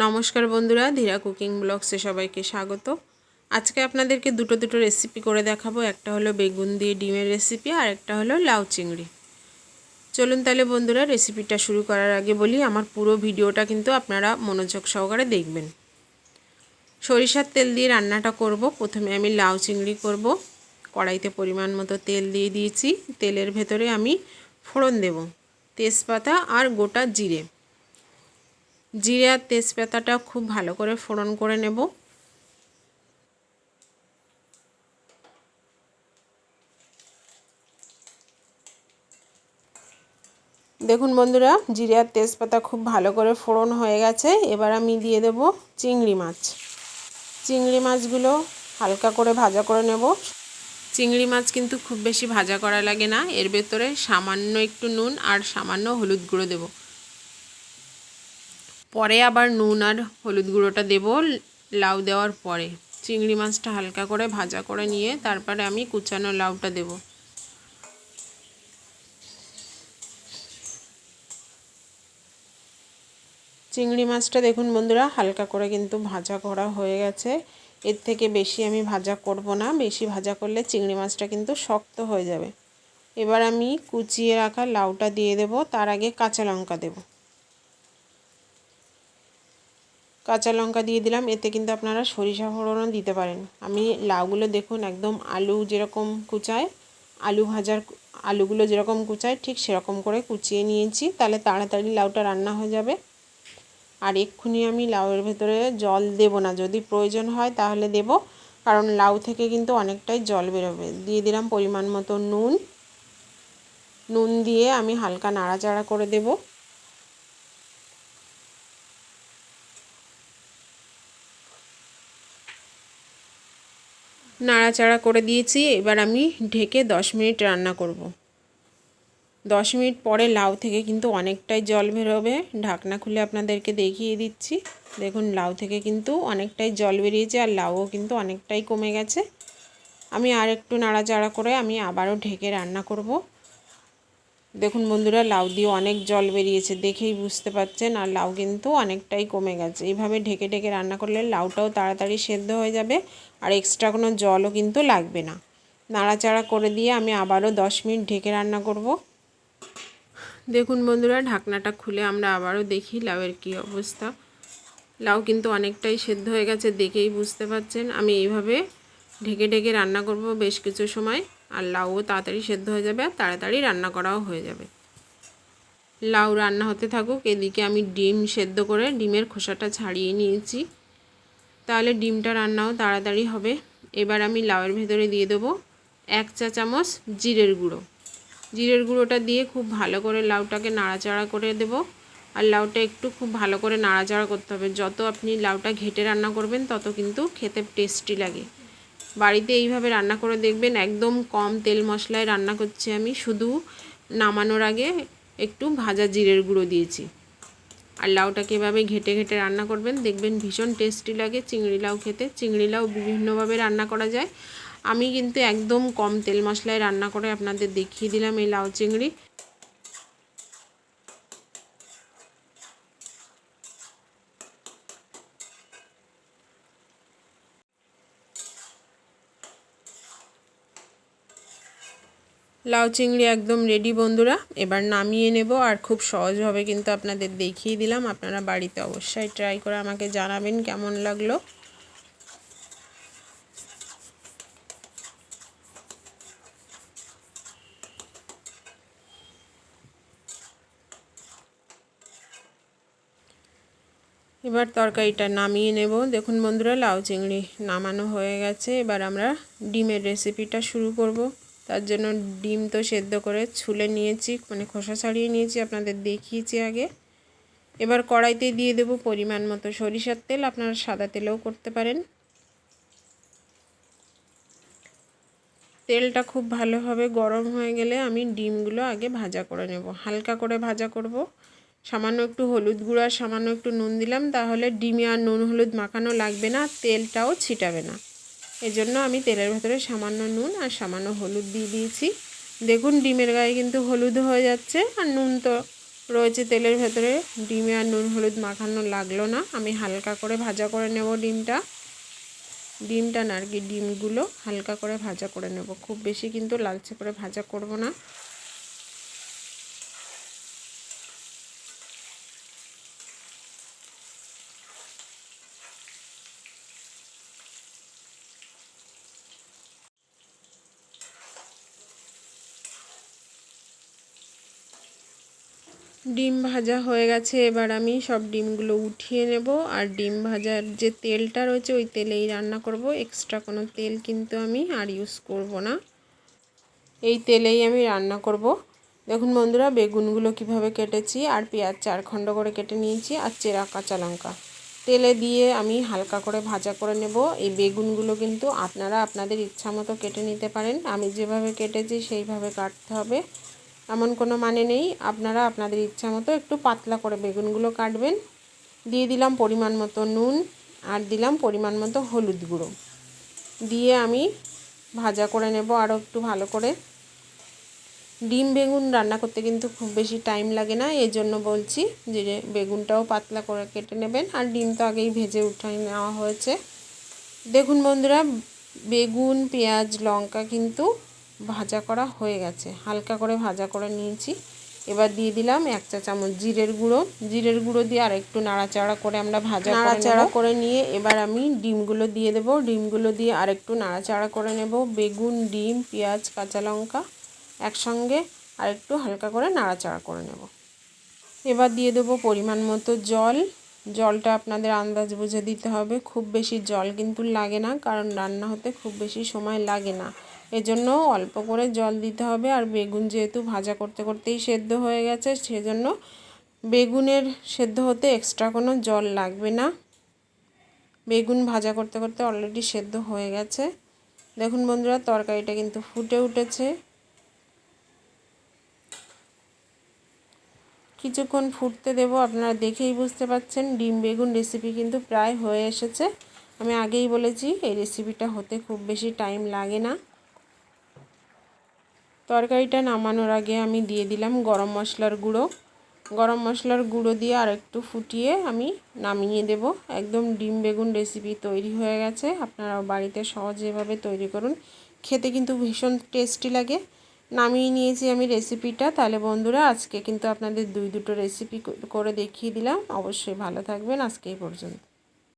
নমস্কার বন্ধুরা, ধীরা কুকিং ব্লগসে সবাইকে স্বাগত। আজকে আপনাদেরকে দুটো রেসিপি করে দেখাবো। একটা হলো বেগুন দিয়ে ডিমের রেসিপি আর একটা হলো লাউ চিংড়ি। চলুন তাহলে বন্ধুরা, রেসিপিটা শুরু করার আগে বলি, আমার পুরো ভিডিওটা কিন্তু আপনারা মনোযোগ সহকারে দেখবেন। সরিষার তেল দিয়ে রান্নাটা করব। প্রথমে আমি লাউ চিংড়ি করব। কড়াইতে পরিমাণ মতো তেল দিয়ে দিয়েছি। তেলের ভেতরে আমি ফোড়ন দেব তেজপাতা আর গোটা জিরে। জিরে আর তেজপাতাটা খুব ভালো করে ফোড়ন করে নেব। দেখুন বন্ধুরা, জিরে আর তেজপাতা খুব ভালো করে ফোড়ন হয়ে গেছে। এবার আমি দিয়ে দেব চিংড়ি মাছ। চিংড়ি মাছগুলো হালকা করে ভাজা করে নেব। চিংড়ি মাছ কিন্তু খুব বেশি ভাজা করা লাগে না। এর ভেতরে সামান্য একটু নুন আর সামান্য হলুদ গুঁড়ো দেব। পরে আবার নুন আর হলুদ গুঁড়োটা দেব লাউ দেওয়ার পরে। চিংড়ি মাছটা হালকা করে ভাজা করে নিয়ে তারপরে আমি কুচানো লাউটা দেব। চিংড়ি মাছটা দেখুন বন্ধুরা, হালকা করে কিন্তু ভাজা করা হয়ে গেছে। এর থেকে বেশি আমি ভাজা করব না, বেশি ভাজা করলে চিংড়ি মাছটা কিন্তু শক্ত হয়ে যাবে। এবার আমি কুচিয়ে রাখা লাউটা দিয়ে দেব। তার আগে কাঁচা লঙ্কা দেব। কাঁচা লঙ্কা দিয়ে দিলাম। এতে কিন্তু আপনারা সরিষা ফোড়নও দিতে পারেন। আমি লাউগুলো দেখুন একদম আলু যেরকম কুচায়, আলুগুলো যেরকম কুচায় ঠিক সেরকম করে কুচিয়ে নিয়েছি। তাহলে তাড়াতাড়ি লাউটা রান্না হয়ে যাবে। আর এক্ষুনি আমি লাউয়ের ভেতরে জল দেব না, যদি প্রয়োজন হয় তাহলে দেব, কারণ লাউ থেকে কিন্তু অনেকটাই জল বেরোবে। দিয়ে দিলাম পরিমাণ মতো নুন দিয়ে আমি হালকা নাড়াচাড়া করে দেব। নাড়াচাড়া করে দিয়েছি। এবার আমি ঢেকে 10 মিনিট রান্না করব। 10 মিনিট পরে লাউ থেকে কিন্তু অনেকটাই জল বেরোবে। ঢাকনা খুলে আপনাদেরকে দেখিয়ে দিচ্ছি। দেখুন লাউ থেকে কিন্তু অনেকটাই জল বেরিয়েছে আর লাউও কিন্তু অনেকটাই কমে গেছে। আমি আর একটু নাড়াচাড়া করে আমি আবারও ঢেকে রান্না করব। দেখুন বন্ধুরা, লাউ দিয়ে অনেক জল বেরিয়েছে, দেখেই বুঝতে পারছেন। আর লাউ কিন্তু অনেকটাই কমে গেছে। এইভাবে ঢেকে ঢেকে রান্না করলে লাউটাও তাড়াতাড়ি সেদ্ধ হয়ে যাবে আর এক্সট্রা কোনো জলও কিন্তু লাগবে না। নাড়াচাড়া করে দিয়ে আমি আবারও 10 মিনিট ঢেকে রান্না করব। দেখুন বন্ধুরা, ঢাকনাটা খুলে আমরা আবারও দেখি লাউয়ের কী অবস্থা। লাউ কিন্তু অনেকটাই সেদ্ধ হয়ে গেছে, দেখেই বুঝতে পারছেন। আমি এইভাবে ঢেকে ঢেকে রান্না করব বেশ কিছু সময়, আর লাউও তাড়াতাড়ি সেদ্ধ হয়ে যাবে আর তাড়াতাড়ি রান্না করাও হয়ে যাবে। লাউ রান্না হতে থাকুক। এদিকে আমি ডিম সেদ্ধ করে ডিমের খোসাটা ছাড়িয়ে নিয়েছি, তাহলে ডিমটা রান্নাও তাড়াতাড়ি হবে। এবার আমি লাউয়ের ভেতরে দিয়ে দেবো 1 চা চামচ জিরের গুঁড়ো। জিরের গুঁড়োটা দিয়ে খুব ভালো করে লাউটাকে নাড়াচাড়া করে দেব। আর লাউটা একটু খুব ভালো করে নাড়াচাড়া করতে হবে। যত আপনি লাউটা ঘেটে রান্না করবেন তত কিন্তু খেতে টেস্টি লাগে। বাড়িতে এইভাবে রান্না করে দেখবেন। একদম কম তেল মশলায় রান্না করছি আমি। শুধু নামানোর আগে একটু ভাজা জিরের গুঁড়ো দিয়েছি। আর লাউটাকে এভাবে ঘেটে ঘেটে রান্না করবেন, দেখবেন ভীষণ টেস্টি লাগে চিংড়ি লাউ খেতে। চিংড়ি লাউ বিভিন্নভাবে রান্না করা যায়। আমি কিন্তু একদম কম তেল মশলায় রান্না করে আপনাদের দেখিয়ে দিলাম এই লাউ চিংড়ি। লাউ চিংড়ি একদম রেডি বন্ধুরা। এবার নামিয়ে নেব। আর খুব সহজভাবে কিন্তু আপনাদের দেখিয়ে দিলাম। আপনারা বাড়িতে অবশ্যই ট্রাই করে আমাকে জানাবেন কেমন লাগলো। এবার তরকারিটা নামিয়ে নেব। দেখুন বন্ধুরা, লাউ চিংড়ি নামানো হয়ে গেছে। এবার আমরা ডিমের রেসিপিটা শুরু করব। তার জন্য ডিম তো সেদ্ধ করে ছুলে নিয়েছি, মানে খোসা ছাড়িয়ে নিয়েছি, আপনাদের দেখিয়েছি আগে। এবার কড়াইতে দিয়ে দেব পরিমাণ মতো সরিষার তেল। আপনারা সাদা তেলেও করতে পারেন। তেলটা খুব ভালোভাবে গরম হয়ে গেলে আমি ডিমগুলো আগে ভাজা করে নেব। হালকা করে ভাজা করব। সামান্য একটু হলুদ গুঁড়ো আর সামান্য একটু নুন দিলাম, তাহলে ডিমে আর নুন হলুদ মাখানো লাগবে না, তেলটাও ছিটাবে না। এজন্য আমি তেলের ভেতরে সামান্য নুন আর সামান্য হলুদ দিয়ে দিয়েছি। দেখুন ডিমের গায়ে কিন্তু হলুদ হয়ে যাচ্ছে আর নুন তো রয়েছে তেলের ভেতরে। ডিমে আর নুন হলুদ মাখানো লাগলো না, আমি হালকা করে ভাজা করে নেব ডিমটা না আর কি, ডিমগুলো হালকা করে ভাজা করে নেব, খুব বেশি কিন্তু লালচে করে ভাজা করব না। ডিম ভাজা হয়ে গেছে, এবার আমি সব ডিমগুলো উঠিয়ে নেব। আর ডিম ভাজার যে তেলটা রয়েছে ওই তেলেই রান্না করব, এক্সট্রা কোনো তেল কিন্তু আমি আর ইউজ করব না, এই তেলেই আমি রান্না করব। দেখুন বন্ধুরা, বেগুনগুলো কিভাবে কেটেছি, আর পেঁয়াজ 4 খণ্ড করে কেটে নিয়েছি, আর চেরা কাঁচা লঙ্কা তেলে দিয়ে আমি হালকা করে ভাজা করে নেব। এই বেগুনগুলো কিন্তু আপনারা আপনাদের ইচ্ছা মতো কেটে নিতে পারেন, আমি যেভাবে কেটেছি সেইভাবে কাটতে হবে এমন কোনো মানে নেই, আপনারা আপনাদের ইচ্ছা মতো একটু পাতলা করে বেগুনগুলো কাটবেন। দিয়ে দিলাম পরিমাণ মতো নুন, আর দিলাম পরিমাণ মতো হলুদ গুঁড়ো, দিয়ে আমি ভাজা করে নেব আরও একটু ভালো করে। ডিম বেগুন রান্না করতে কিন্তু খুব বেশি টাইম লাগে না, এই জন্য বলছি যে বেগুনটাও পাতলা করে কেটে নেবেন। আর ডিম তো আগেই ভেজে উঠিয়ে নেওয়া হয়েছে। দেখুন বন্ধুরা, বেগুন পেঁয়াজ লঙ্কা কিন্তু ভাজা করা হয়ে গেছে, হালকা করে ভাজা করে নিয়েছি। এবার দিয়ে দিলাম 1 চা চামচ জিরের গুঁড়ো দিয়ে আর একটু নাড়াচাড়া করে আমরা নাড়াচাড়া করে নিয়ে এবার আমি ডিমগুলো দিয়ে দেব, ডিমগুলো দিয়ে আর একটু নাড়াচাড়া করে নেব। বেগুন ডিম পেঁয়াজ কাঁচা লঙ্কা একসঙ্গে আর একটু হালকা করে নাড়াচাড়া করে নেব। এবার দিয়ে দেবো পরিমাণ মতো জলটা আপনাদের আন্দাজ বুঝে দিতে হবে, খুব বেশি জল কিন্তু লাগে না, কারণ রান্না হতে খুব বেশি সময় লাগে না, এজন্য অল্প করে জল দিতে হবে। আর বেগুন যেহেতু ভাজা করতে করতেই সেদ্ধ হয়ে গেছে, সেজন্য বেগুনের সেদ্ধ হতে এক্সট্রা কোনো জল লাগবে না, বেগুন ভাজা করতে করতে অলরেডি সেদ্ধ হয়ে গেছে। দেখুন বন্ধুরা, তরকারিটা কিন্তু ফুটে উঠেছে, কিছুক্ষণ ফুটতে দেব, আপনারা দেখেই বুঝতে পাচ্ছেন ডিম বেগুন রেসিপি কিন্তু প্রায় হয়ে এসেছে। আমি আগেই বলেছি এই রেসিপিটা হতে খুব বেশি টাইম লাগে না। তরকারিটা নামানোর আগে আমি দিয়ে দিলাম গরম মশলার গুঁড়ো দিয়ে আর একটু ফুটিয়ে আমি নামিয়ে দেব। একদম ডিম বেগুন রেসিপি তৈরি হয়ে গেছে, আপনারাও বাড়িতে সহজে এভাবে তৈরি করুন, খেতে কিন্তু ভীষণ টেস্টি লাগে। নামিয়ে নিয়েছি আমি রেসিপিটা। তাহলে বন্ধুরা, আজকে কিন্তু আপনাদের দুটো রেসিপি করে দেখিয়ে দিলাম, অবশ্যই ভালো থাকবেন, আজকে এই পর্যন্ত।